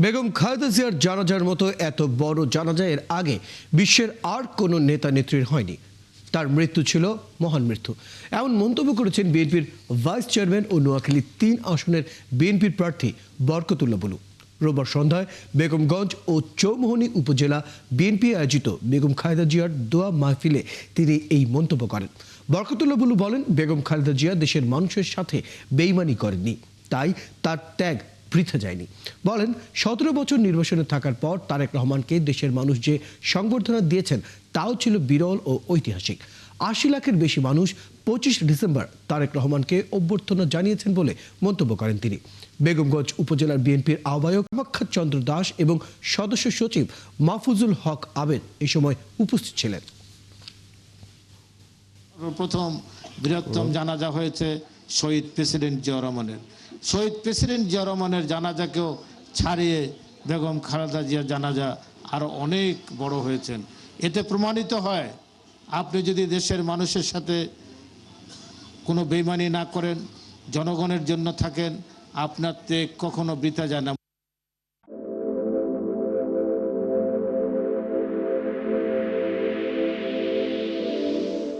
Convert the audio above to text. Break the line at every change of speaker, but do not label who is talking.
বেগম খালেদা জিয়ার জানাজার মতো এত বড় জানাজা এর আগে বিশ্বের আর কোনো নেতা নেত্রীর হয়নি। তার মৃত্যু ছিল মহান মৃত্যু, এমন মন্তব্য করেছেন বিএনপির ভাইস চেয়ারম্যান ও নোয়াখালী ৩ আসনের বিএনপির প্রার্থী বরকতুল্লাহ বুলু। রোববার সন্ধ্যায় বেগমগঞ্জ ও চৌমোহনী উপজেলা বিএনপি আয়োজিত বেগম খালেদা জিয়ার দোয়া মাহফিলে তিনি এই মন্তব্য করেন। বরকতুল্লাহ বুলু বলেন, বেগম খালেদা জিয়া দেশের মানুষের সাথে বেইমানি করেননি, তাই তার ত্যাগ বৃথা যায়নি। বলেন, ১৭ বছর নির্বাসনে থাকার পর তারেক রহমানকে দেশের মানুষ যে সংবর্ধনা দিয়েছেন তাও ছিল বিরল ও ঐতিহাসিক। ৮০ লাখের বেশি মানুষ ২৫ ডিসেম্বর তারেক রহমানকে অভ্যর্থনা জানিয়েছেন বলে মন্তব্য করেন তিনি। বেগমগঞ্জ উপজেলার বিএনপির আহ্বায়ক কামাখ্যা চন্দ্র দাস এবং সদস্য সচিব মাহফুজুল হক আবেদ এই সময় উপস্থিত ছিলেন।
প্রথম বৃহত্তম জানাজা হয়েছে শহীদ প্রেসিডেন্ট জিয়া রহমানের। শহীদ প্রেসিডেন্ট জিয়া রহমানের জানাজাকেও ছাড়িয়ে বেগম খালেদা জিয়ার জানাজা আরও অনেক বড় হয়েছেন। এতে প্রমাণিত হয়, আপনি যদি দেশের মানুষের সাথে কোনো বেইমানি না করেন, জনগণের জন্য থাকেন, আপনার ত্যাগ কখনো বৃথা যায় না।